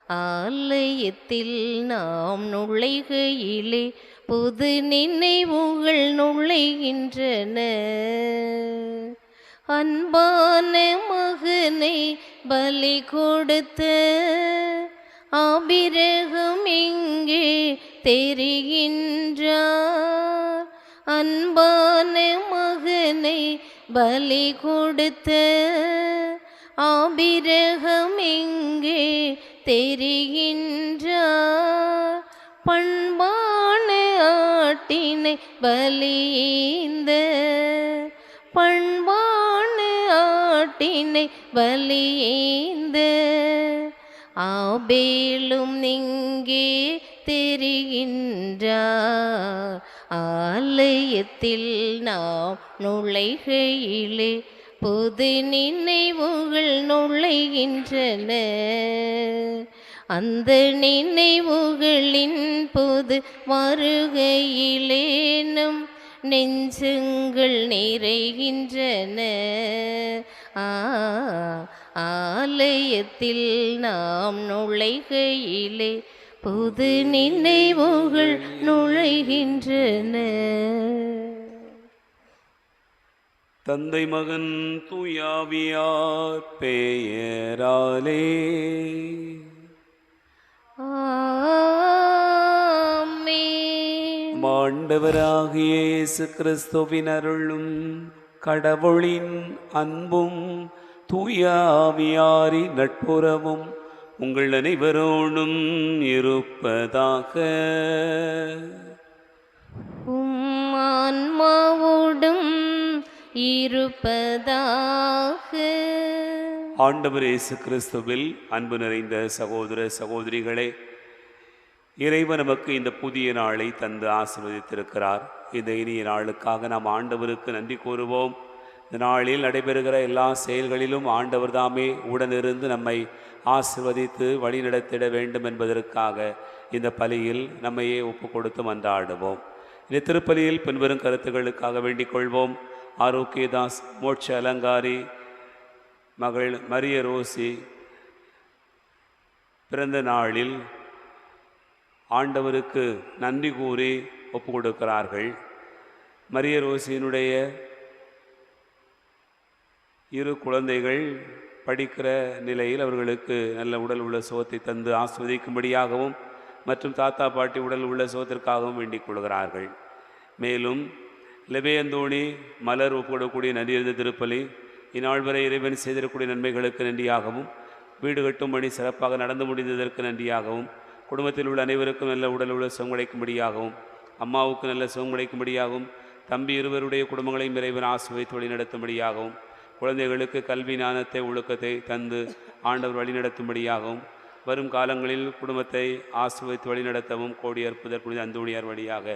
ஆலயத்தில் நாம் நுழைகையிலே புது நினைவுகள் நுழைகின்றன. அன்பான மகனை பலி கொடுத்த ஆபிரகாம் இங்கே தெரிகின்றார். அன்பான மகனை பலி கொடுத்த ஆபிரகாம் இங்கே தெரிகின்றார். பண்பான ஆட்டினை பலியேந்த பண்பான ஆட்டினை பலியேந்த ஆபேலும் இங்கே தெரிகின்றார். ஆலயத்தில் நாம் நுழைகையிலே புது நினைவுகள் நுழைகின்றன. அந்த நினைவுகளின் புது வருகையிலே நம் நெஞ்சங்கள் நிறைகின்றன. ஆலயத்தில் நாம் நுழைகையிலே புது நினைவுகள் நுழைகின்றன. தந்தை மகன் தூயாவியார் பெயராலே ஆமென். ஆண்டவராகிய இயேசு கிறிஸ்துவின் அருளும் கடவுளின் அன்பும் தூயாவியாரின் நட்புறவும் உங்கள் அனைவரோடும் இருப்பதாக. ஆன்மாவோடும் இருப்பதாக. ஆண்டவர் இயேசு கிறிஸ்துவில் அன்பு நிறைந்த சகோதர சகோதரிகளே, இறைவன் நமக்கு இந்த புதிய நாளை தந்து ஆசீர்வதித்திருக்கிறார். இந்த இனிய நாளுக்காக நாம் ஆண்டவருக்கு நன்றி கூறுவோம். இந்த நாளில் நடைபெறுகிற எல்லா செயல்களிலும் ஆண்டவர் தாமே உடனிருந்து நம்மை ஆசீர்வதித்து வழிநடத்திட வேண்டும் என்பதற்காக இந்த பலியில் நம்மையே ஒப்பு கொடுத்து மன்றாடுவோம். இந்த திருப்பலியில் பின்வரும் கருத்துக்களுக்காக வேண்டிக் கொள்வோம். ஆரோக்கியதாஸ், மோட்ச அலங்காரி மகள் மரிய ரோசி பிறந்த நாளில் ஆண்டவருக்கு நன்றி கூறி ஒப்பு கொடுக்கிறார்கள். மரிய ரோசியினுடைய இரு குழந்தைகள் படிக்கிற நிலையில் அவர்களுக்கு நல்ல உடல் உள்ள சுகத்தை தந்து ஆஸ்வதிக்கும்படியாகவும் மற்றும் தாத்தா பாட்டி உடல் உள்ள சுகத்திற்காகவும் வேண்டிக் கொள்கிறார்கள். மேலும் லெபேயந்தோணி மலர் ஒப்புக்கூடக்கூடிய நன்றியறிந்த திருப்பலி இந்நாள் வரை இறைவன் செய்திருக்கூடிய நன்மைகளுக்கு நன்றியாகவும், வீடு கட்டும் பணி சிறப்பாக நடந்து முடிந்ததற்கு நன்றியாகவும், குடும்பத்தில் உள்ள அனைவருக்கும் நல்ல உடல் உள்ள சுகம் கிடைக்கும்படியாகவும், அம்மாவுக்கு நல்ல சுகம் கிடைக்கும்படியாகவும், தம்பி இருவருடைய குடும்பங்களையும் இறைவன் ஆசீர்வதித்து வழி நடத்தும்படியாகவும், குழந்தைகளுக்கு கல்வி ஞானத்தை ஒழுக்கத்தை தந்து ஆண்டவர் வழிநடத்தும்படியாகவும், வரும் காலங்களில் குடும்பத்தை ஆசீர்வதித்து வழிநடத்தவும் கோடி அற்புதர் புனித அந்தோணியார் வழியாக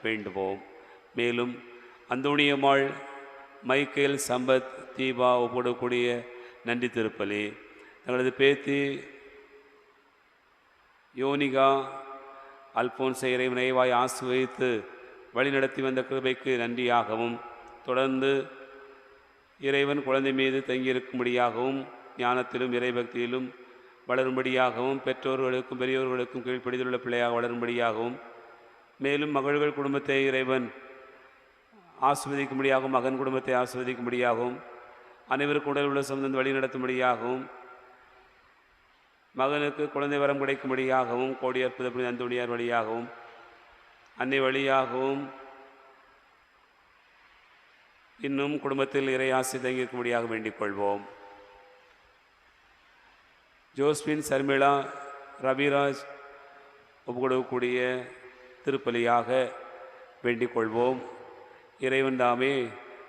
வேண்டுவோம். மேலும் அந்தோணியம்மாள், மைக்கேல், சம்பத், தீபா ஒப்புடக்கூடிய நன்றி திருப்பலி தங்களது பேத்தி யோனிகா அல்போன்சை இறைவனைவாய் ஆசீர்வதித்து வழிநடத்தி வந்த கிருபைக்கு நன்றியாகவும், தொடர்ந்து இறைவன் குழந்தை மீது தங்கியிருக்கும்படியாகவும், ஞானத்திலும் இறைபக்தியிலும் வளரும்படியாகவும், பெற்றோர்களுக்கும் பெரியோர்களுக்கும் கீழ்ப்படிதலுள்ள பிள்ளையாக வளரும்படியாகவும், மேலும் மகள்கள் குடும்பத்தை இறைவன் ஆஸ்வதிக்கும்படியாகவும், மகன் குடும்பத்தை ஆஸ்வதிக்கும்படியாகவும், அனைவருக்கும் உடல் உள்ள சொந்தம் வழி நடத்தும்படியாகவும், மகனுக்கு குழந்தை வரம் கிடைக்கும்படியாகவும், கோடி அற்புத புனித அந்தோணியார் வழியாகவும், அன்னை வழியாகவும், இன்னும் குடும்பத்தில் இறை ஆசி தங்கியிருக்கும்படியாக வேண்டிக் கொள்வோம். ஜோஸ்பின், சர்மிளா, ரவிராஜ் ஒப்புக்கொடுக்கக்கூடிய திருப்பலியாக வேண்டிக் கொள்வோம். இறைவன் தாமே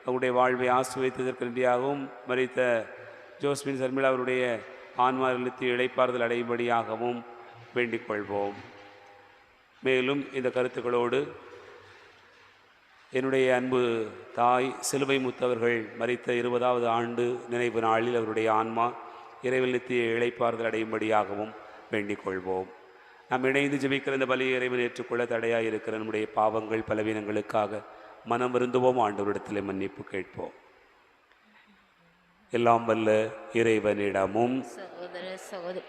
அவருடைய வாழ்வை ஆசீர்வதித்ததற்கு நன்றியாகவும், மரித்த ஜோஸ்பின் சர்மிளா அவருடைய ஆன்மார்களுக்கு இளைப்பாறுதல் அடையும்படியாகவும் வேண்டிக் கொள்வோம். மேலும் இந்த கருத்துக்களோடு என்னுடைய அன்பு தாய் சிலுவை முத்தவர்கள் மரித்த 20வது ஆண்டு நினைவு நாளில் அவருடைய ஆன்மா இறைவன் நித்திய இளைப்பாறுதல் அடையும்படியாகவும் வேண்டிக் கொள்வோம். நாம் இணைந்து ஜெபிக்கிற இந்த பலியை இறைவன் ஏற்றுக்கொள்ள தடையாக இருக்கிற நம்முடைய பாவங்கள் பலவீனங்களுக்காக மனம் வருந்துவோம். ஆண்டவரிடத்தில் மன்னிப்பு கேட்போம். எல்லாம் வல்ல இறைவனிடமும் சகோதர சகோதரி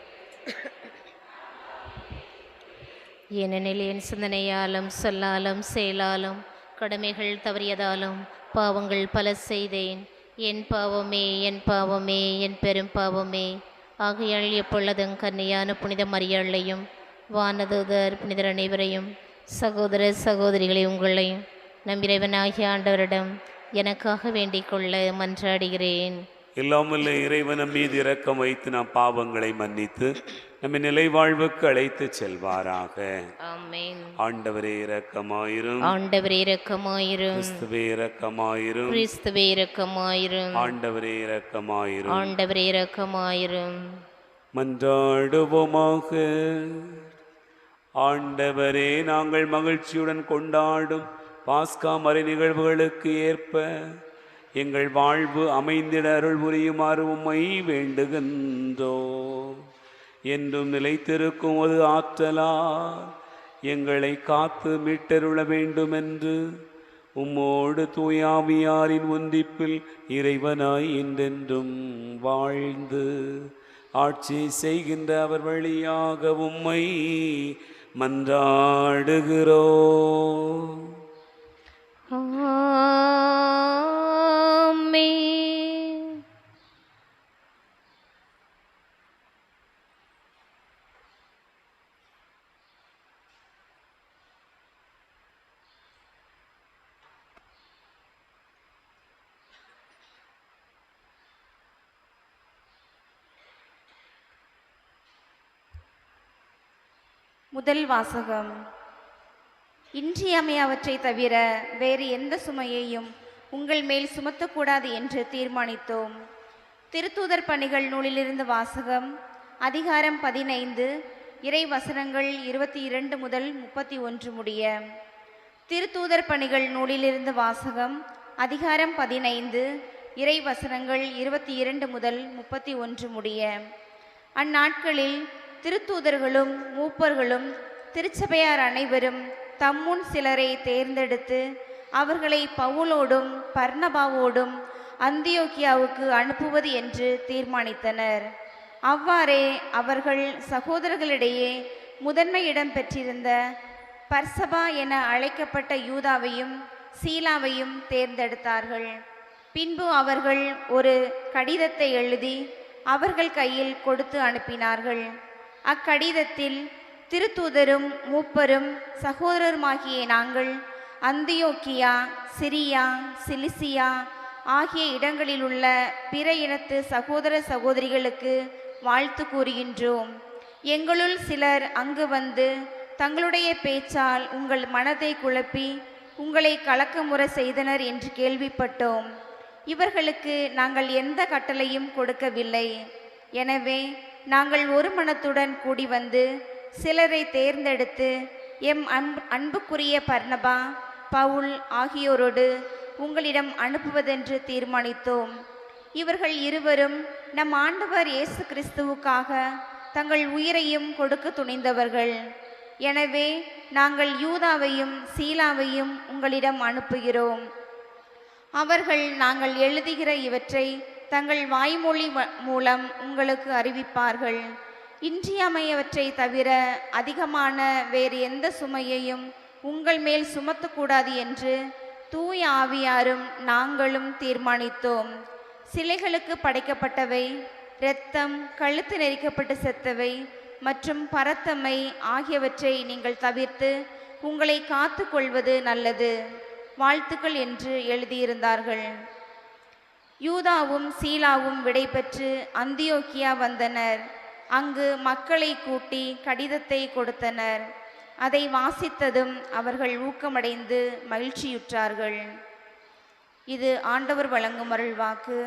ஏனெனில் என் சிந்தனையாலும் சொல்லாலும் செயலாலும் கடமைகள் தவறியதாலும் பாவங்கள் பல செய்தேன். என் பாவமே, என் பாவமே, என் பெரும் பாவமே. ஆகையால் எப்பொழுதும் கன்னியான புனித மரியாளையும் வானதூதர் புனிதர் அனைவரையும் சகோதர சகோதரிகளை உங்களையும் நம் இறைவனாகிய ஆண்டவரிடம் எனக்காக வேண்டிக் கொள்ள மன்றாடுகிறேன். இல்லாமல் இறைவன் நம் மீது இரக்கம் வைத்து நம் பாவங்களை மன்னித்து நம்மை நிலை வாழ்வுக்கு அழைத்து செல்வாராக. ஆமென். ஆண்டவரே இரக்கமாயிரும். ஆண்டவரே இரக்கமாயிரும். கிறிஸ்துவே இரக்கமாயிரும். கிறிஸ்துவே இரக்கமாயிரும். ஆண்டவரே இரக்கமாயிரும். ஆண்டவரே இரக்கமாயிரும். மன்றாடுவோமாக. ஆண்டவரே, நாங்கள் மகிழ்ச்சியுடன் கொண்டாடும் பாஸ்கா மறை நிகழ்வுகளுக்கு ஏற்ப எங்கள் வாழ்வு அமைந்திட அருள் புரியுமாறு உம்மை வேண்டுகின்றோ. என்றும் நிலைத்திருக்கும் ஒரு ஆற்றலால் எங்களை காத்து மீட்டருள வேண்டுமென்று உம்மோடு தூயாவியாரின் ஒன்றிப்பில் இறைவனாய் என்றென்றும் வாழ்ந்து ஆட்சி செய்கின்ற அவர் வழியாக உம்மை மன்றாடுகிறோ. ஆமென். முதல் வாசகம். இன்றியமையாவற்றை தவிர வேறு எந்த சுமையையும் உங்கள் மேல் சுமத்தக்கூடாது என்று தீர்மானித்தோம். திருத்தூதர் பணிகள் நூலிலிருந்து வாசகம். அதிகாரம் 15, இறை வசனங்கள் 22 முதல் 31 முடிய. திருத்தூதர் பணிகள் நூலிலிருந்து வாசகம். அதிகாரம் 15, இறை வசனங்கள் 22 முதல் 31 முடிய. அந்நாட்களில் திருத்தூதர்களும் மூப்பர்களும் திருச்சபையார் அனைவரும் தம்முன் சிலரை தேர்ந்தெடுத்து அவர்களை பவுலோடும் பர்னபாவோடும் அந்தியோக்கியாவுக்கு அனுப்புவது என்று தீர்மானித்தனர். அவ்வாறே அவர்கள் சகோதரர்களிடையே முதன்மை இடம் பெற்றிருந்த பர்சபா என அழைக்கப்பட்ட யூதாவையும் சீலாவையும் தேர்ந்தெடுத்தார்கள். பின்பு அவர்கள் ஒரு கடிதத்தை எழுதி அவர்கள் கையில் கொடுத்து அனுப்பினார்கள். அக்கடிதத்தில் திருத்தூதரும் மூப்பரும் சகோதரருமாகிய நாங்கள் அந்தியோக்கியா, சிரியா, சிலிசியா ஆகிய இடங்களிலுள்ள பிற இனத்து சகோதர சகோதரிகளுக்கு வாழ்த்து கூறுகின்றோம். எங்களுள் சிலர் அங்கு வந்து தங்களுடைய பேச்சால் உங்கள் மனதை குழப்பி உங்களை கலக்கமுற செய்தனர் என்று கேள்விப்பட்டோம். இவர்களுக்கு நாங்கள் எந்த கட்டளையும் கொடுக்கவில்லை. எனவே நாங்கள் ஒரு மனத்துடன் கூடி வந்து சிலரை தேர்ந்தெடுத்து எம் அன்புக்குரிய பர்னபா, பவுல் ஆகியோரோடு உங்களிடம் அனுப்புவதென்று தீர்மானித்தோம். இவர்கள் இருவரும் நம் ஆண்டவர் இயேசு கிறிஸ்துவுக்காக தங்கள் உயிரையும் கொடுக்க துணிந்தவர்கள். எனவே நாங்கள் யூதாவையும் சீலாவையும் உங்களிடம் அனுப்புகிறோம். அவர்கள் நாங்கள் எழுதுகிற இவற்றை தங்கள் வாய்மொழி மூலம் உங்களுக்கு அறிவிப்பார்கள். இன்றியமையவற்றை தவிர அதிகமான வேறு எந்த சுமையையும் உங்கள் மேல் சுமத்தக்கூடாது என்று தூய ஆவியாரும் நாங்களும் தீர்மானித்தோம். சிலைகளுக்கு படைக்கப்பட்டவை, இரத்தம், கழுத்து நெரிக்கப்பட்டு செத்தவை மற்றும் பரத்தமை ஆகியவற்றை நீங்கள் தவிர்த்து உங்களை காத்து கொள்வது நல்லது. வாழ்த்துக்கள் என்று எழுதியிருந்தார்கள். யூதாவும் சீலாவும் விடைபெற்று அந்தியோக்கியா வந்தனர். அங்கு மக்களை கூட்டி கடிதத்தை கொடுத்தனர். அதை வாசித்ததும் அவர்கள் ஊக்கமடைந்து மகிழ்ச்சியுற்றார்கள். இது ஆண்டவர் வழங்கும் அருள்வாக்கு.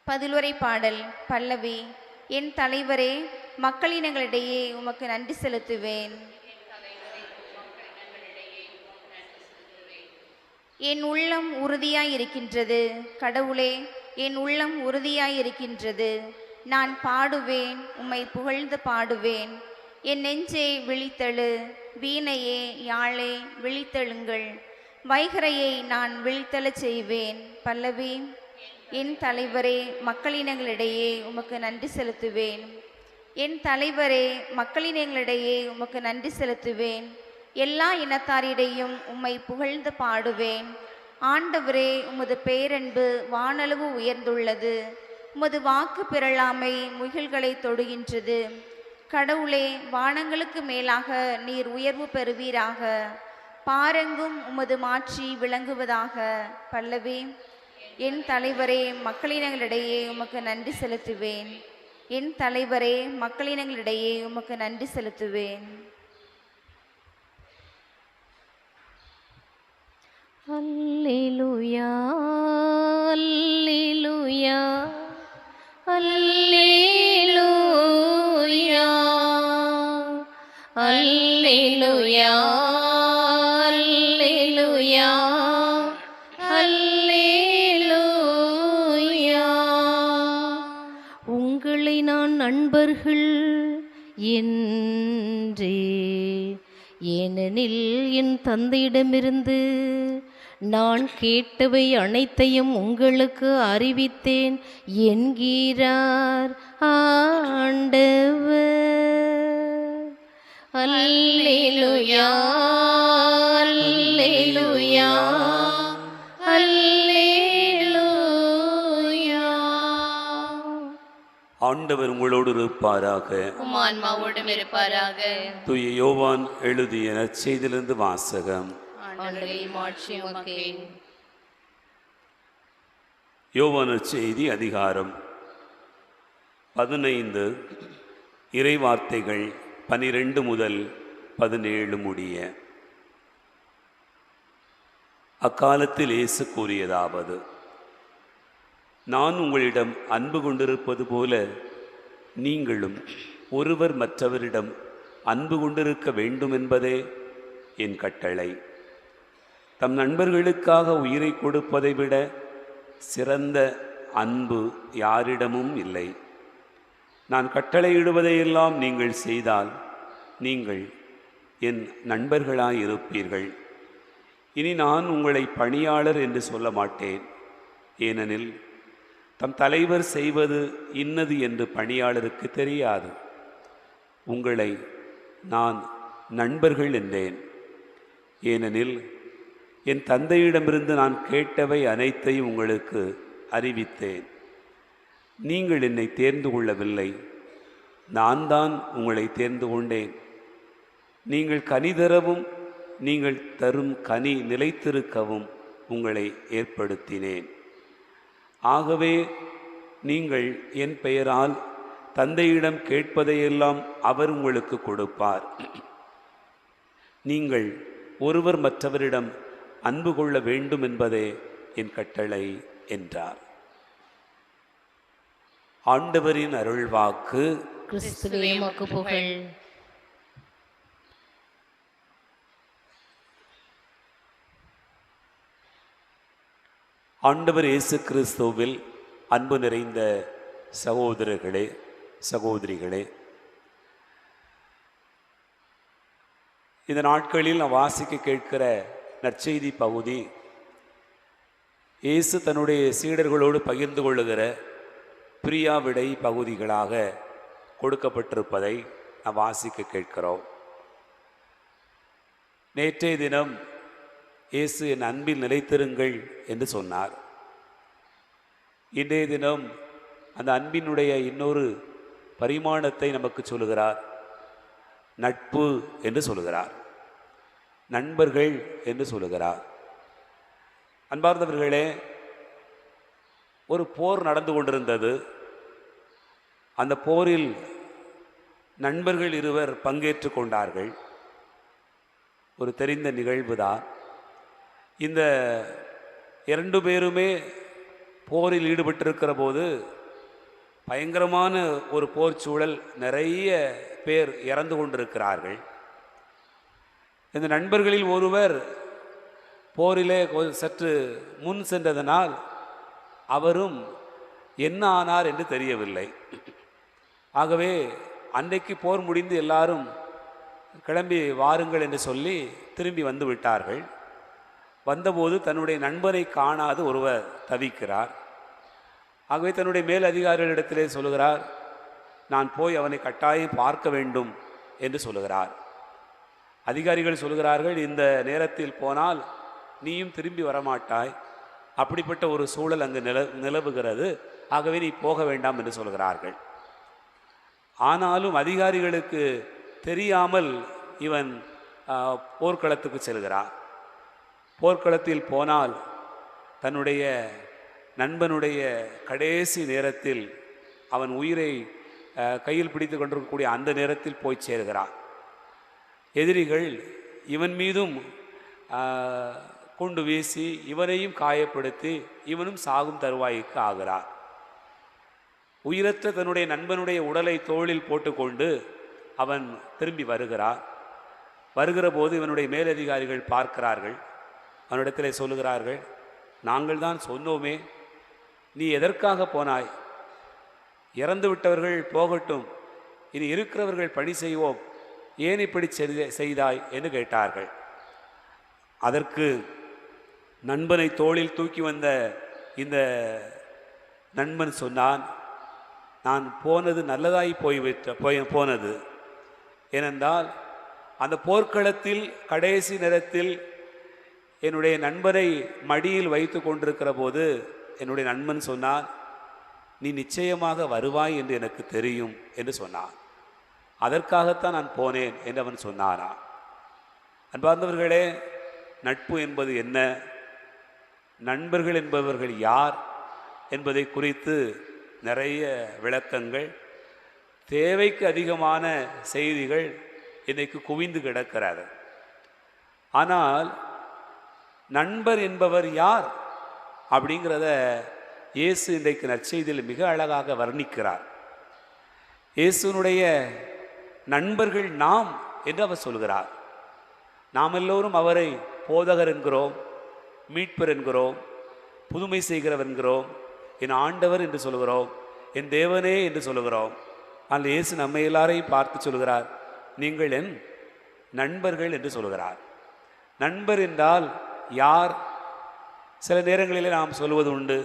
பதிலுரை பாடல். பல்லவி. என் தலைவரே, மக்களினங்களிடையே உமக்கு நன்றி செலுத்துவேன். என் உள்ளம் உறுதியாயிருக்கின்றது. கடவுளே, என் உள்ளம் உறுதியாயிருக்கின்றது. நான் பாடுவேன், உம்மை புகழ்ந்து பாடுவேன். என் நெஞ்சே விழித்தெழு, வீணையே யாழே விழித்தெழுங்கள். வைகரையை நான் விழித்தெழச் செய்வேன். பல்லவி. என் தலைவரே, மக்களினங்களிடையே உமக்கு நன்றி செலுத்துவேன். என் தலைவரே, மக்களினங்களிடையே உமக்கு நன்றி செலுத்துவேன். எல்லா இனத்தாரிடையும் உம்மை புகழ்ந்து பாடுவேன். ஆண்டவரே, உமது பேரன்பு வானளவு உயர்ந்துள்ளது. உமது வாக்கு பிறழாமை முகில்களை தொடுகின்றது. கடவுளே, வானங்களுக்கு மேலாக நீர் உயர்வு பெறுவீராக. பாரெங்கும் உமது மாட்சி விளங்குவதாக. பல்லவி. என் தலைவரே, மக்களினங்களிடையே உமக்கு நன்றி செலுத்துவேன். என் தலைவரே, மக்களினங்களிடையே உமக்கு நன்றி செலுத்துவேன். அல்லேலூயா, அல்லேலூயா, அல்லேலூயா, அல்லேலூயா, அல்லேலூயா, அல்லேலூயா. உங்களை நான் நண்பர்கள் என்றே, ஏனெனில் என் தந்தையிடமிருந்து நான் கேட்டவை அனைத்தையும் உங்களுக்கு அறிவித்தேன் என்கிறார் ஆண்டவர். அல்லேலூயா, அல்லேலூயா, அல்லேலூயா. ஆண்டவர் உங்களோடு இருப்பாராக. உம் ஆன்மாவோடும் இருப்பாராக. தூய யோவான் எழுதிய நற்செய்தியிலிருந்து வாசகம். ஆண்டவரே, மாட்சி உமக்கே. யோவான் நற்செய்தி அதிகாரம் 15 இறைவார்த்தைகள் 12 முதல் 17 முடிய. அக்காலத்தில் இயேசு கூறியதாவது: நான் உங்களிடம் அன்பு கொண்டிருப்பது போல நீங்களும் ஒருவர் மற்றவரிடம் அன்பு கொண்டிருக்க வேண்டும் என்பதே என் கட்டளை. தம் நண்பர்களுக்காக உயிரை கொடுப்பதை விட சிறந்த அன்பு யாரிடமும் இல்லை. நான் கட்டளையிடுவதையெல்லாம் நீங்கள் செய்தால் நீங்கள் என் நண்பர்களாயிருப்பீர்கள். இனி நான் உங்களை பணியாளர் என்று சொல்ல மாட்டேன். ஏனெனில் தம் தலைவர் செய்வது இன்னது என்று பணியாளருக்கு தெரியாது. உங்களை நான் நண்பர்கள் என்றேன். ஏனெனில் என் தந்தையிடமிருந்து நான் கேட்டவை அனைத்தையும் உங்களுக்கு அறிவித்தேன். நீங்கள் என்னை தேர்ந்து கொள்ளவில்லை, நான் தான் உங்களை தேர்ந்து கொண்டேன். நீங்கள் கனி தரவும் நீங்கள் தரும் கனி நிலைத்திருக்கவும் உங்களை ஏற்படுத்தினேன். ஆகவே நீங்கள் என் பெயரால் தந்தையிடம் கேட்பதையெல்லாம் அவர் உங்களுக்கு கொடுப்பார். நீங்கள் ஒருவர் மற்றவரிடம் அன்பு கொள்ள வேண்டும் என்பதே என் கட்டளை என்றார். ஆண்டவரின் அருள்வாக்கு. கிறிஸ்துவே உமக்கு புகழ். ஆண்டவர் இயேசு கிறிஸ்துவில் அன்பு நிறைந்த சகோதரர்களே, சகோதரிகளே, இந்த நாட்களில் நான் வாசிக்க கேட்கிற நற்செய்தி பகுதி இயேசு தன்னுடைய சீடர்களோடு பகிர்ந்து கொள்ளுகிற பிரியாவிடை பகுதிகளாக கொடுக்கப்பட்டிருப்பதை நாம் வாசிக்க கேட்கிறோம். நேற்றைய தினம் இயேசு என் அன்பில் நிலைத்திருங்கள் என்று சொன்னார். இன்றைய தினம் அந்த அன்பினுடைய இன்னொரு பரிமாணத்தை நமக்கு சொல்லுகிறார். நட்பு என்று சொல்லுகிறார், நண்பர்கள் என்று சொல்லுகிறார். அன்பார்ந்தவர்களே, ஒரு போர் நடந்து கொண்டிருந்தது. அந்த போரில் நண்பர்கள் இருவர் பங்கேற்று கொண்டார்கள். ஒரு தெரிந்த நிகழ்வுதான். இந்த 2 பேருமே போரில் ஈடுபட்டிருக்கிற போது பயங்கரமான ஒரு போர் சூழல், நிறைய பேர் இறந்து கொண்டிருக்கிறார்கள். இந்த நண்பர்களில் ஒருவர் போரிலே சற்று முன் சென்றதனால் அவரும் என்ன ஆனார் என்று தெரியவில்லை. ஆகவே அன்றைக்கு போர் முடிந்து எல்லாரும் கிளம்பி வாருங்கள் என்று சொல்லி திரும்பி வந்து விட்டார்கள். வந்தபோது தன்னுடைய நண்பரை காணாது ஒருவர் தவிக்கிறார். ஆகவே தன்னுடைய மேல் அதிகாரிகளிடத்திலே சொல்கிறார், நான் போய் அவனை கட்டாயம் பார்க்க வேண்டும் என்று சொல்லுகிறார். அதிகாரிகள் சொல்கிறார்கள், இந்த நேரத்தில் போனால் நீயும் திரும்பி வரமாட்டாய், அப்படிப்பட்ட ஒரு சூழல் அங்கு நிலவுகிறது, ஆகவே நீ போக வேண்டாம் என்று சொல்கிறார்கள். ஆனாலும் அதிகாரிகளுக்கு தெரியாமல் இவன் போர்க்களத்துக்கு செல்கிறார். போர்க்களத்தில் போனால் தன்னுடைய நண்பனுடைய கடைசி நேரத்தில் அவன் உயிரை கையில் பிடித்து கொண்டிருக்கக்கூடிய அந்த நேரத்தில் போய் சேர்கிறான். எதிரிகள் இவன் மீதும் குண்டு வீசி இவனையும் காயப்படுத்தி இவனும் சாகும் தருவாய்க்கு ஆகிறார். உயிரற்ற தன்னுடைய நண்பனுடைய உடலை தோளில் போட்டுக்கொண்டு அவன் திரும்பி வருகிற போது இவனுடைய மேலதிகாரிகள் பார்க்கிறார்கள். அவனிடத்தில் சொல்லுகிறார்கள், நாங்கள் தான் சொன்னோமே, நீ எதற்காக போனாய்? இறந்து விட்டவர்கள் போகட்டும், இனி இருக்கிறவர்கள் பணி செய்வோம், ஏன் இப்படி செய்தாய் என்று கேட்டார்கள். அதற்கு நண்பனை தோளில் தூக்கி வந்த இந்த நண்பன் சொன்னான், நான் போனது நல்லதாய் போனது. ஏனென்றால் அந்த போர்க்களத்தில் கடைசி நேரத்தில் என்னுடைய நண்பனை மடியில் வைத்து கொண்டிருக்கிற போது என்னுடைய நண்பன் சொன்னான், நீ நிச்சயமாக வருவாய் என்று எனக்கு தெரியும் என்று சொன்னான். அதற்காகத்தான் நான் போனேன் என்று அவன் சொன்னானா. அன்பார்ந்தவர்களே, நட்பு என்பது என்ன, நண்பர்கள் என்பவர்கள் யார் என்பதை குறித்து நிறைய விளக்கங்கள், தேவைக்கு அதிகமான செய்திகள் இன்றைக்கு குவிந்து கிடக்கிறது. ஆனால் நண்பர் என்பவர் யார் அப்படிங்கிறத இயேசு இன்றைக்கு நற்செய்தியில் மிக அழகாக வர்ணிக்கிறார். இயேசுனுடைய நண்பர்கள் நாம் என்று அவர் சொல்கிறார். நாம் எல்லோரும் அவரை போதகர் என்கிறோம், மீட்பர் என்கிறோம், புதுமை செய்கிறவர் என்கிறோம், என் ஆண்டவர் என்று சொல்கிறோம், என் தேவனே என்று சொல்கிறோம். ஆனால் இயேசு நம்ம எல்லாரையும் பார்த்து சொல்கிறார், நீங்கள் என் நண்பர்கள் என்று சொல்கிறார். நண்பர் என்றால் யார்? சில நேரங்களிலே நாம் சொல்வது உண்டு,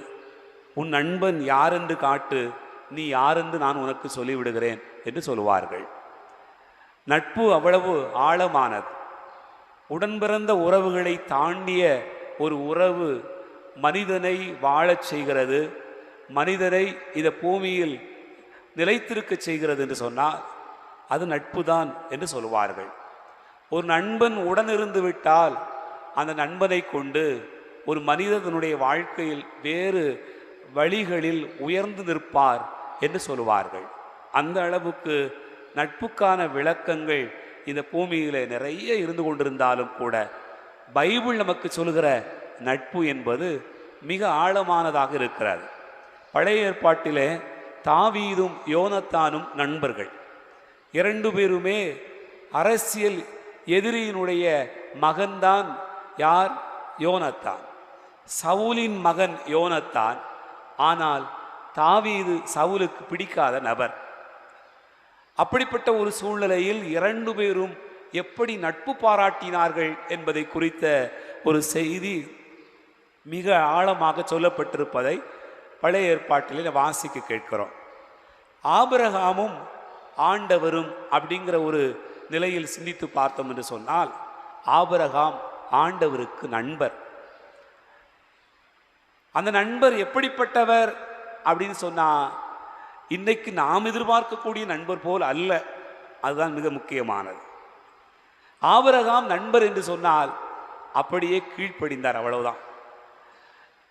உன் நண்பன் யார் என்று காட்டு, நீ யார் என்று நான் உனக்கு சொல்லிவிடுகிறேன் என்று சொல்லுவார்கள். நட்பு அவ்வளவு ஆழமானது. உடன் பிறந்த உறவுகளை தாண்டிய ஒரு உறவு மனிதனை வாழச் செய்கிறது, மனிதனை இந்த பூமியில் நிலைத்திருக்க செய்கிறது என்று சொன்னால் அது நட்பு தான் என்று சொல்வார்கள். ஒரு நண்பன் உடனிருந்து விட்டால் அந்த நண்பனை கொண்டு ஒரு மனிதனுடைய வாழ்க்கையில் வேறு வழிகளில் உயர்ந்து நிற்பார் என்று சொல்லுவார்கள். அந்த அளவுக்கு நட்புக்கான விளக்கங்கள் இந்த பூமியில் நிறைய இருந்து கொண்டிருந்தாலும் கூட பைபிள் நமக்கு சொல்லுகிற நட்பு என்பது மிக ஆழமானதாக இருக்கிறது. பழைய ஏற்பாட்டிலே தாவீதும் யோனத்தானும் நண்பர்கள். இரண்டு பேருமே அரசியல் எதிரியினுடைய மகன்தான். யார்? யோனத்தான். சவுலின் மகன் யோனத்தான். ஆனால் தாவீது சவுலுக்கு பிடிக்காத நபர். அப்படிப்பட்ட ஒரு சூழ்நிலையில் இரண்டு பேரும் எப்படி நட்பு பாராட்டினார்கள் என்பதை குறித்த ஒரு செய்தி மிக ஆழமாக சொல்லப்பட்டிருப்பதை பழைய ஏற்பாட்டில் வாசிக்க கேட்கிறோம். ஆபிரகாமும் ஆண்டவரும் அப்படிங்கிற ஒரு நிலையில் சிந்தித்து பார்த்தோம் என்று சொன்னால், ஆபிரகாம் ஆண்டவருக்கு நண்பர். அந்த நண்பர் எப்படிப்பட்டவர் அப்படின்னு சொன்னா, இன்னைக்கு நாம் எதிர்பார்க்கக்கூடிய நண்பர் போல் அல்ல. அதுதான் மிக முக்கியமானது. ஆபிரகாம் நண்பர் என்று சொன்னால் அப்படியே கீழ்ப்படிந்தார், அவ்வளவுதான்.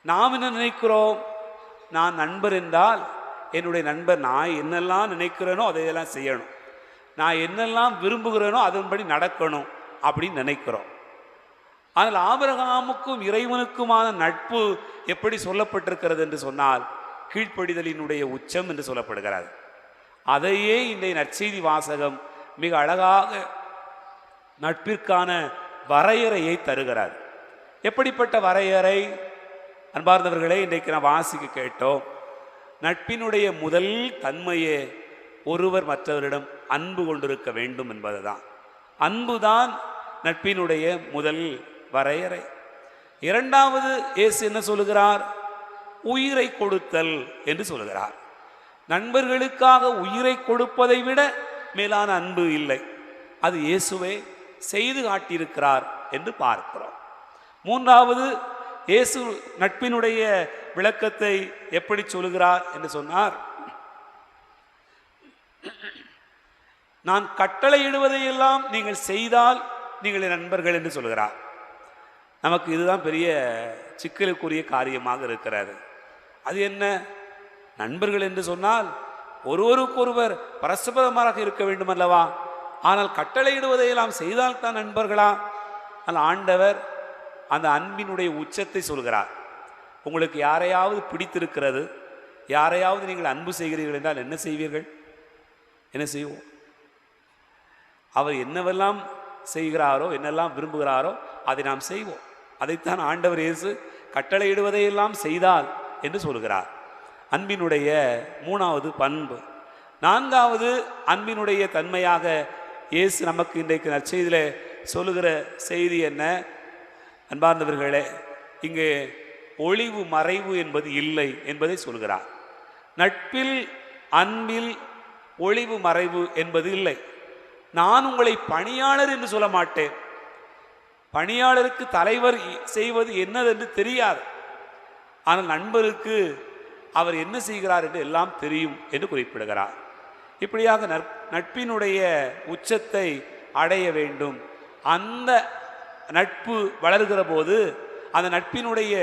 நாம் என்ன நினைக்கிறோம்? நான் நண்பர் என்றால் என்னுடைய நண்பர் நான் என்னெல்லாம் நினைக்கிறேனோ அதையெல்லாம் செய்யணும், நான் என்னெல்லாம் விரும்புகிறேனோ அதன்படி நடக்கணும் அப்படின்னு நினைக்கிறோம். ஆனால் ஆபிரகாமுக்கும் இறைவனுக்குமான நட்பு எப்படி சொல்லப்பட்டிருக்கிறது என்று சொன்னால், கீழ்ப்படிதலினுடைய உச்சம் என்று சொல்லப்படுகிறது. அதையே இன்றைய நற்செய்தி வாசகம் மிக அழகாக நட்பிற்கான வரையறையை தருகிறார். எப்படிப்பட்ட வரையறை? அன்பார்ந்தவர்களே, இன்றைக்கு நான் வாசிக்க கேட்டோம். நட்பினுடைய முதல் தன்மையே ஒருவர் மற்றவரிடம் அன்பு கொண்டிருக்க வேண்டும் என்பதுதான். அன்புதான் நட்பினுடைய முதல் வரையறை. இரண்டாவது இயேசு என்ன சொல்லுகிறார்? உயிரை கொடுத்தல் என்று சொல்லுகிறார். நண்பர்களுக்காக உயிரை கொடுப்பதை விட மேலான அன்பு இல்லை. அது இயேசுவே செய்து காட்டியிருக்கிறார் என்று பார்க்கிறோம். மூன்றாவது, இயேசு நட்பினுடைய விளக்கத்தை எப்படி சொல்கிறார் என்று சொன்னார், நான் கட்டளையிடுவதையெல்லாம் நீங்கள் செய்தால் நீங்கள் என் நண்பர்கள் என்று சொல்கிறார். நமக்கு இதுதான் பெரிய சிக்கலுக்குரிய காரியமாக இருக்கிறது. அது என்ன? நண்பர்கள் என்று சொன்னால் ஒருவருக்கொருவர் பரஸ்பரமாக இருக்க வேண்டும் அல்லவா? ஆனால் கட்டளையிடுவதையெல்லாம் செய்தால்தான் நண்பர்களா? ஆனால் ஆண்டவர் அந்த அன்பினுடைய உச்சத்தை சொல்கிறார். உங்களுக்கு யாரையாவது பிடித்திருக்கிறது, யாரையாவது நீங்கள் அன்பு செய்கிறீர்கள் என்றால் என்ன செய்வீர்கள்? என்ன செய்வோம்? அவர் என்னவெல்லாம் செய்கிறாரோ, என்னெல்லாம் விரும்புகிறாரோ அதை நாம் செய்வோம். அதைத்தான் ஆண்டவர் இயேசு கட்டளையிடுவதையெல்லாம் செய்தால் என்று சொல்கிறார். அன்பினுடைய மூணாவது பண்பு. நான்காவது அன்பினுடைய தன்மையாக இயேசு நமக்கு இன்றைக்கு நற்செய்தியிலே சொல்லுகிற செய்தி என்ன? அன்பார்ந்தவர்களே, இங்கே ஒளிவு மறைவு என்பது இல்லை என்பதை சொல்கிறார். நட்பில், அன்பில் ஒளிவு மறைவு என்பது இல்லை. நான் உங்களை பணியாளர் என்று சொல்ல மாட்டேன். பணியாளருக்கு தலைவர் செய்வது என்னதென்று தெரியாது. ஆனால் நண்பருக்கு அவர் என்ன செய்கிறார் என்று எல்லாம் தெரியும் என்று குறிப்பிடுகிறார். இப்படியாக நட்பினுடைய உச்சத்தை அடைய வேண்டும். அந்த நட்பு வளர்கிற போது அந்த நட்பினுடைய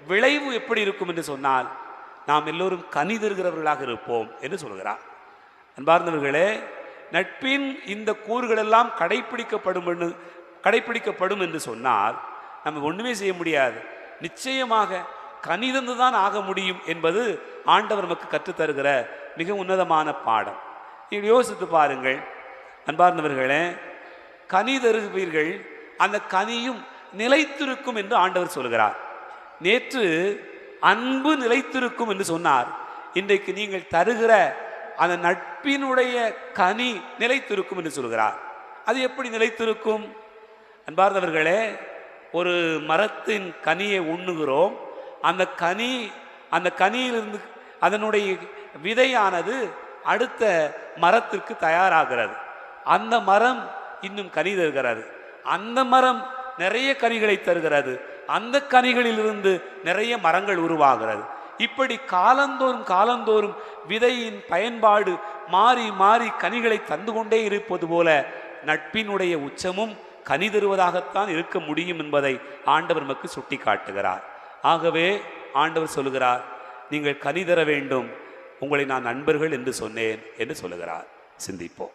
விளைவு எப்படி இருக்கும் என்று சொன்னால், நாம் எல்லோரும் கனி தருகிறவர்களாக இருப்போம் என்று சொல்கிறார். அன்பார்ந்தவர்களே, நட்பின் இந்த கூறுகளெல்லாம் கடைப்பிடிக்கப்படும் என்று சொன்னால் நம்ம ஒன்றுமே செய்ய முடியாது. நிச்சயமாக கனிதந்துதான் ஆக முடியும் என்பது ஆண்டவர் நமக்கு கற்றுத்தருகிற மிக உன்னதமான பாடம். நீங்கள் யோசித்து பாருங்கள் அன்பார்ந்தவர்களே, கனி தருவீர்கள், அந்த கனியும் நிலைத்திருக்கும் என்று ஆண்டவர் சொல்கிறார். நேற்று அன்பு நிலைத்திருக்கும் என்று சொன்னார். இன்றைக்கு நீங்கள் தருகிற அந்த நட்பினுடைய கனி நிலைத்திருக்கும் என்று சொல்கிறார். அது எப்படி நிலைத்திருக்கும்? அன்பார்ந்தவர்களே, ஒரு மரத்தின் கனியை உண்ணுகிறோம். அந்த கனியிலிருந்து அதனுடைய விதையானது அடுத்த மரத்திற்கு தயாராகிறது. அந்த மரம் இன்னும் கனி தருகிறது. அந்த மரம் நிறைய கனிகளை தருகிறது. அந்த கனிகளிலிருந்து நிறைய மரங்கள் உருவாகிறது. இப்படி காலந்தோறும் விதையின் பயன்பாடு மாறி மாறி கனிகளை தந்து கொண்டே இருப்பது போல நட்பினுடைய உச்சமும் கனி தருவதாகத்தான் இருக்க முடியும் என்பதை ஆண்டவர் நமக்கு சுட்டி காட்டுகிறார். ஆகவே ஆண்டவர் சொல்லுகிறார், நீங்கள் கனி தர வேண்டும், உங்களை நான் நண்பர்கள் என்று சொன்னேன் என்று சொல்லுகிறார். சிந்திப்போம்.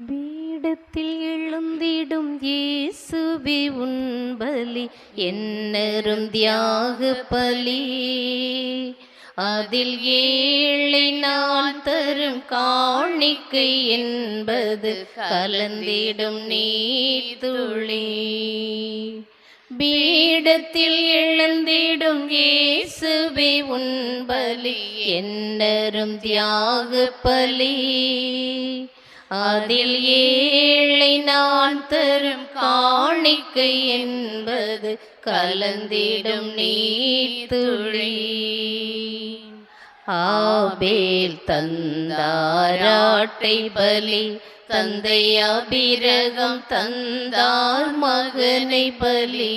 பீடத்தில் எழுந்திடும் இயேசுவே உன்பலி என்னரும் தியாக பலி, அதில் ஏழை நான் தரும் காணிக்கை என்பது கலந்திடும் நீர்த்துளி. பீடத்தில் எழுந்திடும் இயேசுவே உன்பலி என்னரும் தியாக பலி, அதில் ஏழை நான் தரும் காணிக்கை என்பது கலந்திடும் நீர்த்துளி. ஆபேல் தந்தாராட்டை பலி, தந்தை அபிரகம் தந்தார் மகனை பலி.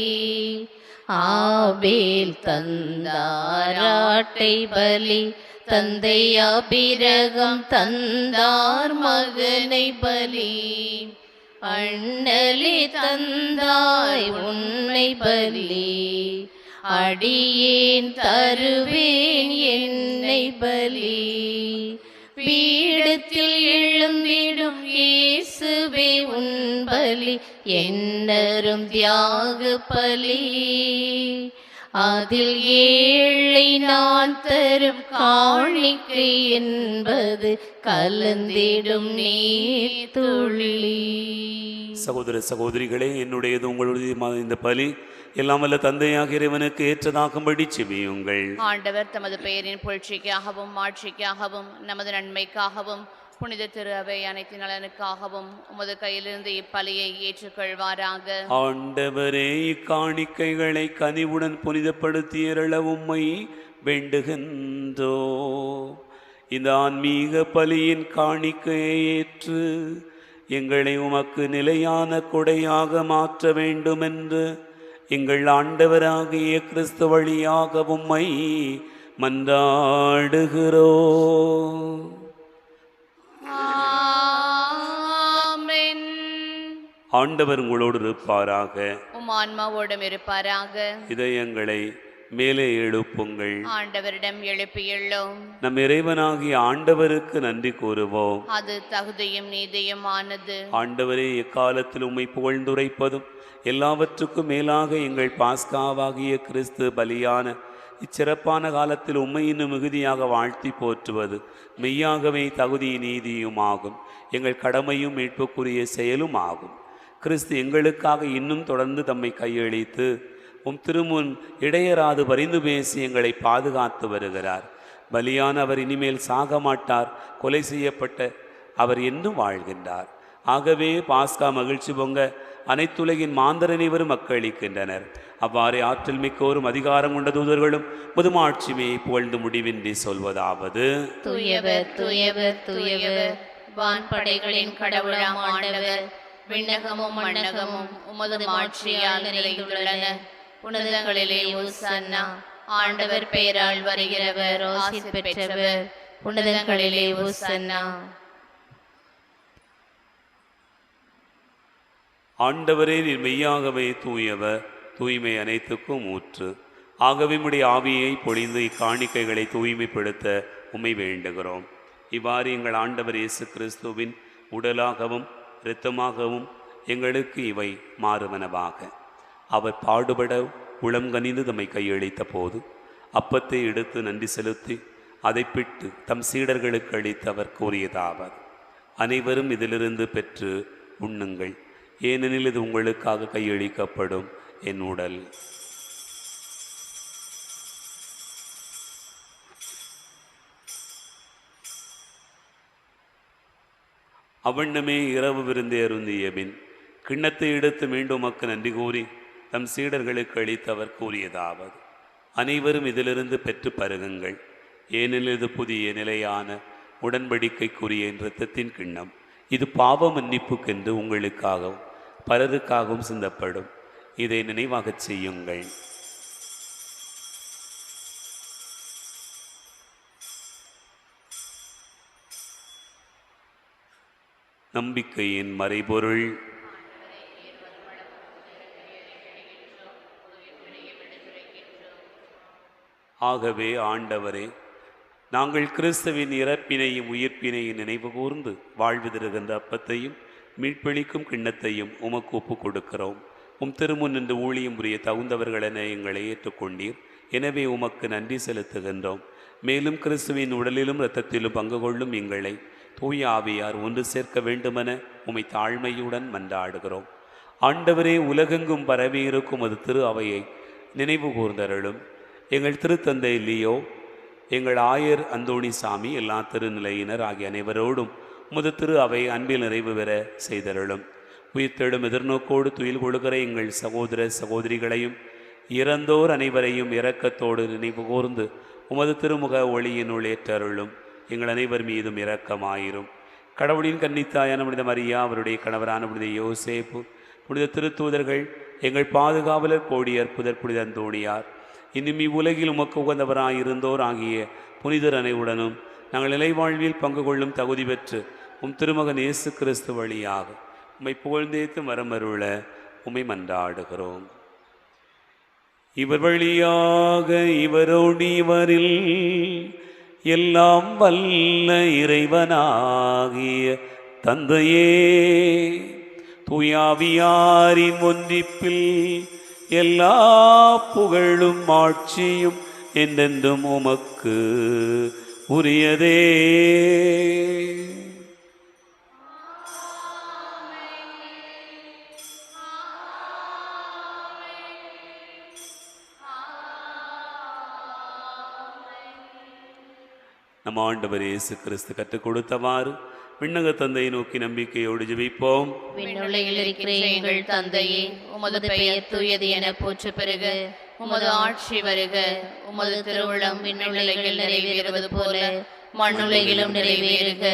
ஆபேல் தந்தாராட்டை பலி, தந்தை அபிரகம் தந்தார் மகனை பலி. அண்ணலே தந்தாய் உன்னை பலி, அடியேன் தருவேன் என்னை பலி. பீடத்தில் எழுந்திடும் இயேசுவே உன் பலி என்னரும் தியாக பலி, அதில் ஏழை நான் தரும் காணிக்கை என்பது கலந்திடும் நீர்த்துளி. சகோதர சகோதரிகளே, என்னுடையது உங்களுடைய இந்த பலி எல்லாம் வல்ல தந்தையாக இறைவனுக்கு ஏற்றதாகும்படி செபியுங்கள். ஆண்டவர் தமது பெயரின் புகழ்ச்சிக்காகவும் மாட்சிக்காகவும் நமது நன்மைக்காகவும் புனித திரு அவை அனைத்து நலனுக்காகவும் உமது கையிலிருந்து இப்பலியை ஏற்றுக்கொள்வாராக. ஆண்டவரே, இக்காணிக்கைகளை கனிவுடன் புனிதப்படுத்தியருள உம்மை வேண்டுகின்றோ. இந்த ஆன்மீக பலியின் காணிக்கையை ஏற்று எங்களை உமக்கு நிலையான கொடையாக மாற்ற வேண்டுமென்று எங்கள் ஆண்டவராகிய கிறிஸ்து வழியாக உம்மை மன்றாடுகிறோ. ஆமென். ஆண்டவர் உங்களோடு இருப்பாராக. உம் ஆன்மாவோடும் இருப்பாராக. இதயங்களை மேலே எழுப்புங்கள். ஆண்டவரிடம் எழுப்பியுள்ளோம். நம் இறைவனாகிய ஆண்டவருக்கு நன்றி கூறுவோம். அது தகுதியும் நீதியுமானது. ஆண்டவரே, எக்காலத்தில் உம்மை புகழ்ந்துரைப்பதும் எல்லாவற்றுக்கும் மேலாக எங்கள் பாஸ்காவாகிய கிறிஸ்து பலியான இச்சிறப்பான காலத்தில் உம்மை இன்னும் மிகுதியாக வாழ்த்தி போற்றுவது மெய்யாகவே தகுதி நீதியுமாகும், எங்கள் கடமையும் மீட்புக்குரிய செயலும் ஆகும். கிறிஸ்து எங்களுக்காக இன்னும் தொடர்ந்து தம்மை கையளித்து உம் திருமுன் இடையராது பரிந்து பேசி எங்களை பாதுகாத்து வருகிறார். பலியான அவர் இனிமேல் சாக மாட்டார், கொலை செய்யப்பட்ட அவர் என்றும் வாழ்கின்றார். ஆகவே பாஸ்கா மகிழ்ச்சி பொங்க அனைத்துலகின் மாந்தர் அனைவரும் மக்களிக்கின்றனர். அவ்வாறே ஆற்றல் மிக்கோரும் அதிகாரம் கொண்ட தூதர்களும் முதுமாட்சிமையை புகழ்ந்து முடிவின்றி சொல்வதாவது: தூயவர் தூயவர் தூயவர், வான்படைகளின் கடவுளாம் ஆண்டவர், விண்ணகமும் மண்ணகமும் உமது மாட்சியால் நிறைந்துள்ளன. உன்னதங்களிலே ஓசன்னா. ஆண்டவர் பெயரால் வருகிறவர் ஆசி பெற்றவர். உன்னதங்களிலே ஓசன்னா. ஆண்டவரே, நீர் மெய்யாகவே தூயவர், தூய்மை அனைத்துக்கும் ஊற்று. ஆகவே உம்முடைய ஆவியை பொழிந்து இக்காணிக்கைகளை தூய்மைப்படுத்த உம்மை வேண்டுகிறோம். இவ்வாறு எங்கள் ஆண்டவர் இயேசு கிறிஸ்துவின் உடலாகவும் இரத்தமாகவும் எங்களுக்கு இவை மாறுவனவாக. அவர் பாடுபட உளம் கனிந்து தம்மை கையளித்த போது அப்பத்தை எடுத்து நன்றி செலுத்தி அதை பிட்டு தம் சீடர்களுக்கு அளித்து அவர் கூறியதாவது: அனைவரும் இதிலிருந்து பெற்று உண்ணுங்கள், ஏனெனில் இது உங்களுக்காக கையளிக்கப்படும் என் உடல். அவ்வண்ணமே இரவு விருந்தே அருந்திய பின் கிண்ணத்தை எடுத்து மீண்டும் உமக்கு நன்றி கூறி தம் சீடர்களுக்கு அளித்தவர் கூறியதாவது: அனைவரும் இதிலிருந்து பெற்று பருகுங்கள், ஏனெனில் இது புதிய நிலையான உடன்படிக்கைக்குரிய இரத்தத்தின் கிண்ணம். இது பாவ மன்னிப்புக்கென்று உங்களுக்காகவும் பலருக்காகவும் சிந்தப்படும். இதை நினைவாகச் செய்யுங்கள். நம்பிக்கையின் மறைபொருள். ஆகவே ஆண்டவரே, நாங்கள் கிறிஸ்துவின் இறப்பினையும் உயிர்ப்பினையும் நினைவு கூர்ந்து வாழ்வு தருகின்ற அப்பத்தையும் மீட்பளிக்கும் கிண்ணத்தையும் உமக்கு ஒப்புக் கொடுக்கிறோம். உம் திருமுன் நின்று ஊழியம் புரிய தகுந்தவர்களென எங்களை ஏற்றுக்கொண்டீர். எனவே உமக்கு நன்றி செலுத்துகின்றோம். மேலும் கிறிஸ்துவின் உடலிலும் இரத்தத்திலும் பங்கு கொள்ளும் எங்களை தூய ஆவியார் ஒன்று சேர்க்க வேண்டுமென உம்மை தாழ்மையுடன் மன்றாடுகிறோம். ஆண்டவரே, உலகெங்கும் பரவியிருக்கும் அது திரு அவையை நினைவு கூர்ந்தருளும். எங்கள் திருத்தந்தை லியோ, எங்கள் ஆயர் அந்தோணி சாமி, எல்லா திருநிலையினர் ஆகிய அனைவரோடும் உமது திரு அவை அன்பில் நிறைவு பெற செய்தருளும். உயிர்த்தெழும் எதிர்நோக்கோடு துயில் கொள்கிற எங்கள் சகோதர சகோதரிகளையும் இறந்தோர் அனைவரையும் இரக்கத்தோடு நினைவு கூர்ந்து உமது திருமுக ஒளியினுள் ஏற்றருளும். எங்கள் அனைவர் மீதும் இரக்கமாயிரும். கடவுளின் கன்னித்தாயான புனித மரியா, அவருடைய கணவரான புனித யோசேப்பு, புனித திருத்தூதர்கள், எங்கள் பாதுகாவலர் கோடியர் புதர் புனித அந்தோணியார், இன்னும் இவ்வுலகில் உமக்கு உகந்தவராயிருந்தோர் ஆகிய புனிதர் அனைவுடனும் நாங்கள் நிலைவாழ்வில் பங்கு கொள்ளும் தகுதி பெற்று உம் திருமகன் இயேசு கிறிஸ்து வழியாக உம்மை புகழ்ந்தேத்து மரமருள உம்மை மன்றாடுகிறோம். இவர் வழியாக இவரோடு இவரில் எல்லாம் வல்ல இறைவனாகிய தந்தையே, தூயாவியாரின் ஒன்றிப்பில் எல்லா புகழும் ஆட்சியும் என்றென்றும் உமக்கு உரியதே. நம் ஆண்டவர் இயேசு கிறிஸ்து கற்றுக் கொடுத்தவாறு விண்ணக தந்தையை நோக்கி நம்பிக்கையோடு ஜெபிப்போம். விண்ணுலகில் இருக்கிற எங்கள் தந்தையே, உமது பெயர் தூயது என போற்ற பெறுக. உமது ஆட்சி வருக. உமது திருவுளம் விண்ணுலகில் நிறைவேறுவது போல மண்ணுலகிலும் நிறைவேறுக.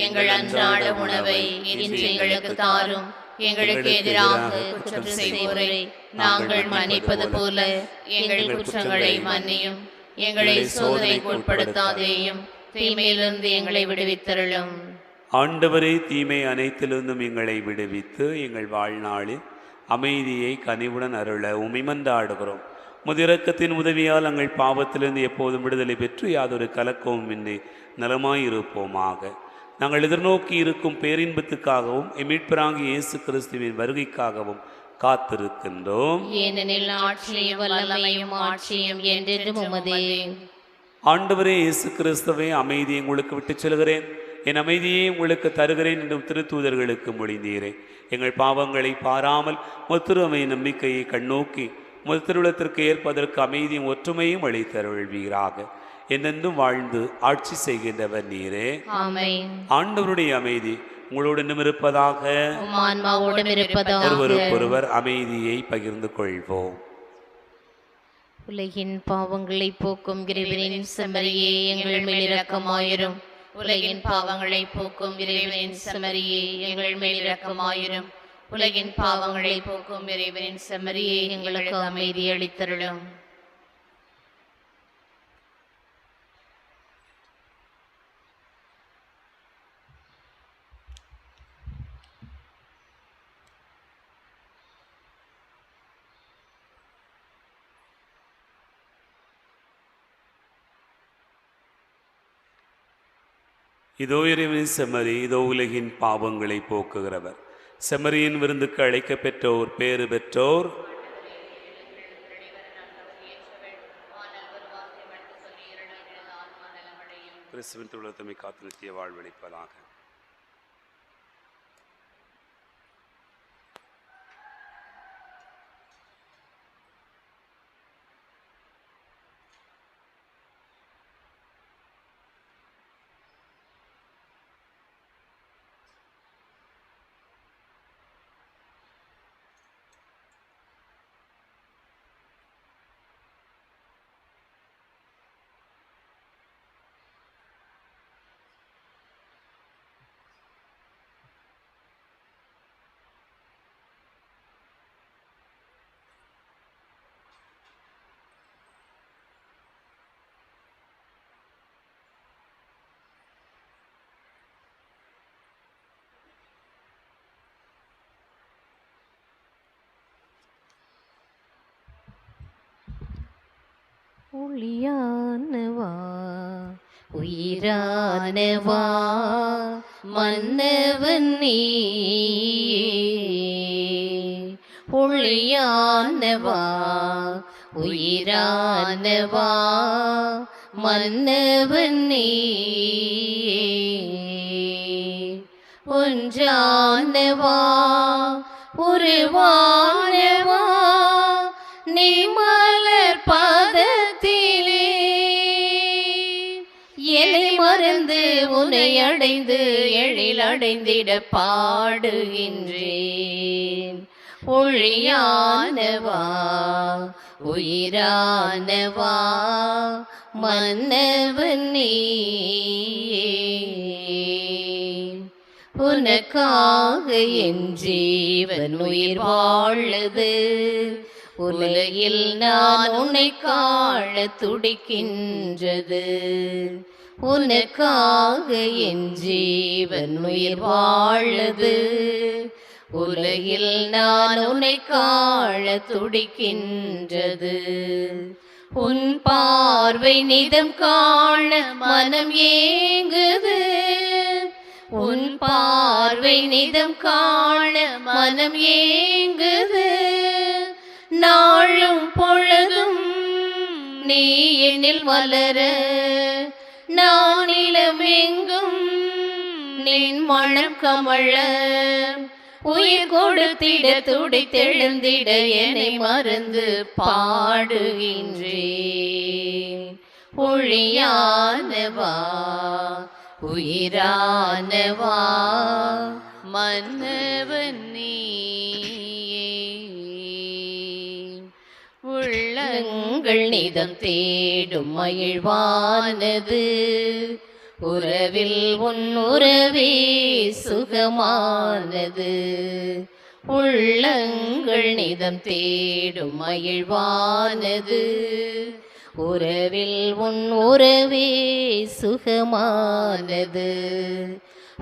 எங்கள் அன்றாட உணவை இன்று எங்களுக்கு தாரும். எங்களுக்கு எதிராக குற்றம் செய்வோரை நாங்கள் மன்னிப்பது போல எங்கள் குற்றங்களை மன்னியும். எங்களை சோதனைக்கு உட்படுத்தாதேயும், தீமையிலிருந்து எங்களை விடுவித்தருளும். ஆண்டவரே, தீமை அனைத்திலிருந்தும் எங்களை விடுவித்து எங்கள் வாழ்நாளில் அமைதியை கனிவுடன் அருள உம்மை மன்றாடுகிறோம். முதிரக்கத்தின் உதவியால் எங்கள் பாவத்திலிருந்து எப்போதும் விடுதலை பெற்று யாதொரு கலக்கமும் இன்றி நலமாயிருப்போமாக. நாங்கள் எதிர்நோக்கி இருக்கும் பேரின்பத்துக்காகவும் மீட்பராகிய இயேசு கிறிஸ்துவின் வருகைக்காகவும் காத்திருக்கின்றோம். ஏனெனில் ஆட்சியும் வல்லமையும் ஆட்சியும் என்றென்றும் உமதே. ஆண்டவரே இயேசு கிறிஸ்துவே, அமைதியை உங்களுக்கு விட்டுச் செல்கிறேன், என் அமைதியை உங்களுக்கு தருகிறேன் என்றும் திருத்தூதர்களுக்கு மொழிந்தீரே. எங்கள் பாவங்களை பாராமல் முத்திருமை நம்பிக்கையை கண்ணோக்கி முத்திருளத்திற்கு ஏற்பதற்கு அமைதியும் ஒற்றுமையும் அளித்தருள்வீராக. என்னென்றும் வாழ்ந்து ஆட்சி செய்கின்றவர் நீரே. ஆமென். ஆண்டவருடைய அமைதி உங்களுடனும் இருப்பதாக. உம் ஆன்மாவோடும் இருப்பதாக. ஒருவருக்கொருவர் அமைதியை பகிர்ந்து கொள்வோம். உலகின் பாவங்களை போக்கும் இறைவனின் செம்மறியே, எங்கள் மேல் இரக்கமாயிரும். உலகின் பாவங்களை போக்கும் இறைவனின் செம்மறியே, எங்கள் மேல் இரக்கமாயிரும். உலகின் பாவங்களை போக்கும் இறைவனின் செம்மறியே, எங்களுக்கு அமைதி அளித்தருளும். இதோ இறைவனின் செம்மறி, இதோ உலகின் பாவங்களை போக்குகிறவர். செம்மறியின் விருந்துக்கு அழைக்க பெற்றோர் பேறு பெற்றோர். கிறிஸ்துவின் தொழுத்தமை காத்து நித்திய வாழ்வளிப்பதாக. ஒளியானவா, உயிரானவா, மன்னவன் நீயே. ஒளியானவா, உயிரானவா, மன்னவன் நீயே. ஒன்றானவா, உருவானவா, நீ மலர் பாதத்திலே என்னை மறந்து உன்னை அடைந்து எழில் அடைந்திட பாடுகின்றேன். ஒளியானவா, உயிரானவா, மன்னவன் நீயே. உனக்காக என் ஜீவன் உயிர் வாழுது. உலகில் நான் உன்னை காண துடிக்கின்றது. உனக்காக என் ஜீவன் உயிர் வாழுது. உலகில் நான் உன்னை காண துடிக்கின்றது. உன் பார்வை நிதம் காண மனம் ஏங்குது. உன் பார்வை நிதம் காண மனம் ஏங்குது. நாளும் பொழுதும் நீ என்னில் வளர, நான் இளமெங்கும் நின் மனம் கமழ. உயிர் கொடுத்திட துடித்தெழுந்திட என்னை மறந்து பாடுகின்றேன். ஒளியானவா, உயிரானவா மன்னவன் நீயே. உள்ளங்கள் நிதம் தேடும் மகிழ்வானது, உறவில் உன் உறவே சுகமானது. உள்ளங்கள் நிதம் தேடும் மகிழ்வானது, உறவில் உன் உறவே சுகமானது.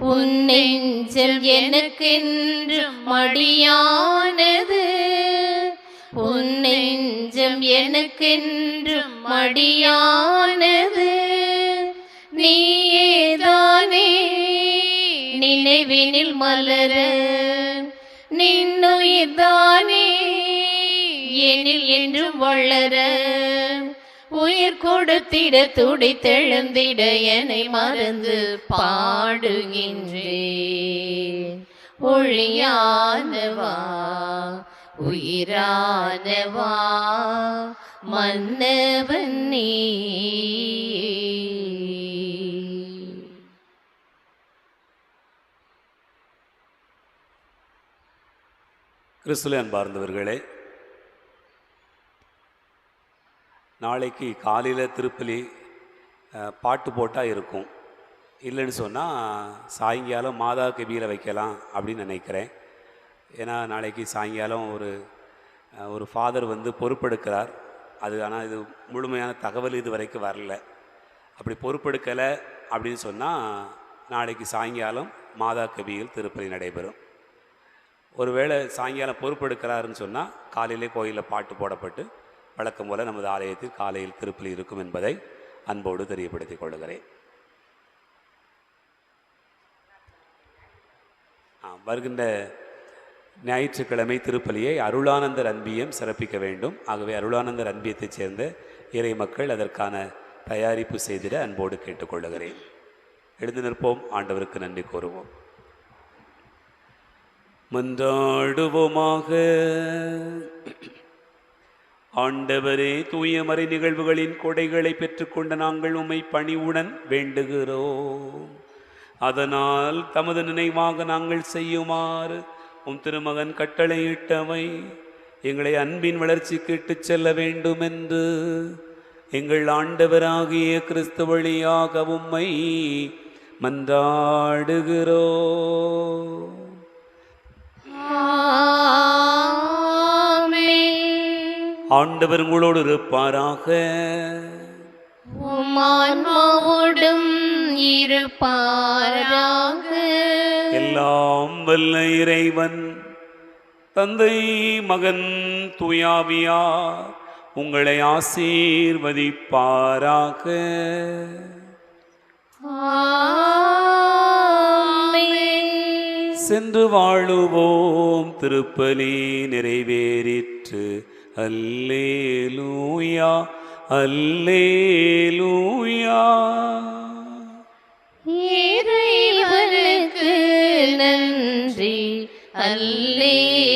உன் நெஞ்சல் எனக்கென்றும் மடியானது, உன் நெஞ்சம் எனக்கென்றும் மடியானது. நீயேதானே நினைவினில் மலர, நின்னுயிர்தானே எனில் என்றும் வளர. உயிர் கொடுத்திட துடித்தெழுந்திட என்னை மறந்து பாடுகின்றேன். ஒளியானவா உயிரானவா மன்னவன் நீயே. கிறிஸ்துவிலே அன்பார்ந்தவர்களே, நாளைக்கு காலையில் திருப்பலி பாட்டு போட்டால் இருக்கும். இல்லைன்னு சொன்னால் சாயங்காலம் மாதா கபியில் வைக்கலாம் அப்படின்னு நினைக்கிறேன். ஏன்னா நாளைக்கு சாயங்காலம் ஒரு ஃபாதர் வந்து பொறுப்பெடுக்கிறார். அது ஆனால் இது முழுமையான தகவல் இது வரைக்கும் வரல. அப்படி பொறுப்பெடுக்கலை அப்படின்னு சொன்னால் நாளைக்கு சாயங்காலம் மாதா கபியில் திருப்பலி நடைபெறும். ஒருவேளை சாயங்காலம் பொறுப்பெடுக்கிறாருன்னு சொன்னால் காலையிலே கோயிலில் பாட்டு போடப்பட்டு வழக்கம் போல் நமது ஆலயத்தில் காலையில் திருப்பலி இருக்கும் என்பதை அன்போடு தெரியப்படுத்திக் கொள்கிறேன். வருகின்ற ஞாயிற்றுக்கிழமை திருப்பலியை அருளானந்தர் அன்பியம் சிறப்பிக்க வேண்டும். ஆகவே அருளானந்தர் அன்பியத்தைச் சேர்ந்த இறை மக்கள் அதற்கான தயாரிப்பு செய்திட அன்போடு கேட்டுக்கொள்ளுகிறேன். எழுந்து நிற்போம், ஆண்டவருக்கு நன்றி கூறுவோம். மன்றாடுவோமாக. ஆண்டவரே, தூய மறை நிகழ்வுகளின் கொடைகளை பெற்றுக்கொண்ட நாங்கள் உம்மை பணிவுடன் வேண்டுகிறோம். அதனால் தமது நினைவாக நாங்கள் செய்யுமாறு உம் திருமகன் கட்டளையிட்டவை எங்களை அன்பின் வளர்ச்சிக்கு இட்டுச் செல்ல வேண்டும் என்று எங்கள் ஆண்டவராகிய கிறிஸ்து வழியாக உம்மை மன்றாடுகிறோம். ஆண்டவர் உங்களோடு இருப்பாராக. உம்மான்மாவோடும் இருப்பாராக. எல்லாம் வல்ல இறைவன் தந்தை, மகன், தூயாவியார் உங்களை ஆசீர்வதிப்பாராக. சென்று வாழுவோம். திருப்பலி நிறைவேறிற்று. அல்லேலூயா, அல்லேலூயா. இறைவனுக்கு நன்றி. அல்லேலூயா.